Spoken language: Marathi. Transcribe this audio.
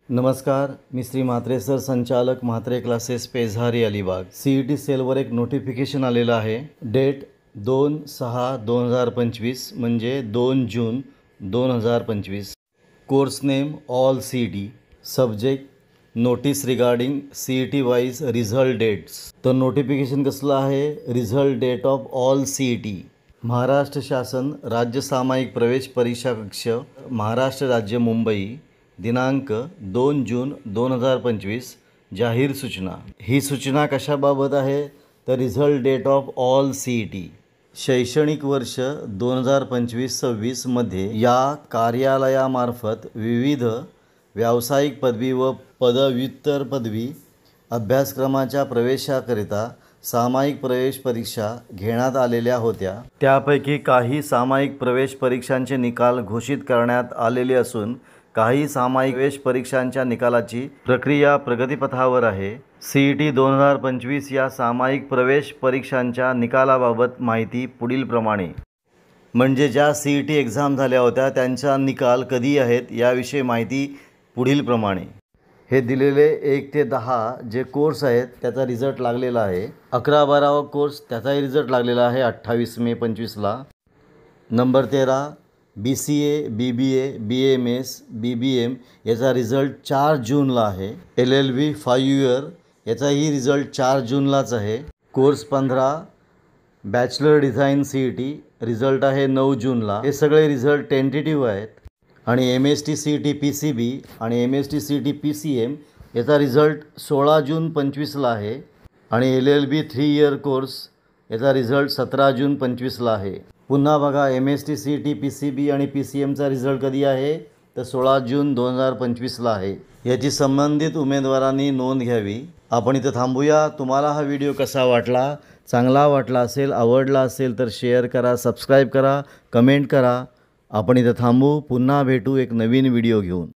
नमस्कार, मी श्री म्हात्रे सर, संचालक म्हात्रे क्लासेस, पेझारी, अलिबाग. CET सेलवर एक नोटिफिकेशन आलेलं आहे. डेट 2/6/2025 म्हणजे 2 जून 2025. Course name all CET. Subject notice regarding CET wise result dates. तर नोटिफिकेशन कसलं आहे? Result date of all CET. Maharashtra शासन राज्य सामायिक प्रवेश परीक्षा कक्ष, महाराष्ट्र राज्य, मुंबई. दिनांक 2 जून 2025. जाहीर सूचना. ही सूचना कशाबाबत आहे? तर result date of all CET. शैक्षणिक वर्ष 2025-26 मध्ये या कार्यालयामार्फत विविध व्यावसायिक पदवी व पदव्युत्तर पदवी अभ्यासक्रमाच्या प्रवेशाकरिता सामायिक प्रवेश परीक्षा घेण्यात आलेल्या होत्या. त्यापैकी काही सामायिक प्रवेश परीक्षांचे निकाल घोषित करण्यात आलेले असून काही सामायिक प्रवेश परीक्षांच्या निकालाची प्रक्रिया प्रगतीपथावर आहे. CET 2025 या सामायिक प्रवेश परीक्षांच्या निकालाबाबत माहिती पुढीलप्रमाणे. म्हणजे ज्या CET एक्झाम झाल्या होत्या त्यांचा निकाल कधी आहेत याविषयी माहिती पुढीलप्रमाणे. हे दिलेले 1 ते 10 जे कोर्स आहेत त्याचा रिझल्ट लागलेला आहे. 11-12 कोर्स त्याचाही रिझल्ट लागलेला आहे 28 मे 25ला. Number 13 BCA, BBA, BMS, BBM याचा रिझल्ट 4 जूनला आहे. LLB 5 इयर याचाही रिझल्ट 4 जूनलाच आहे. Course 15 bachelor design CET result आहे 9 जूनला. हे सगळे रिझल्ट टेंटेटिव्ह आहेत. आणि MST CET PCB आणि MST CET PCM याचा रिझल्ट 16 जून 25ला आहे. आणि LLB 3 इयर कोर्स याचा रिझल्ट 17 जून 25ला आहे. पुन्हा बघा, MST CET PCB आणि PCMचा रिझल्ट कधी आहे? तर 16 जून 2025ला आहे. याची संबंधित उमेदवारांनी नोंद घ्यावी. आपण इथं थांबूया. तुम्हाला हा व्हिडिओ कसा वाटला? चांगला वाटला असेल, आवडला असेल तर शेअर करा, सबस्क्राईब करा, कमेंट करा. आपण इथं थांबू. पुन्हा भेटू एक नवीन व्हिडिओ घेऊन.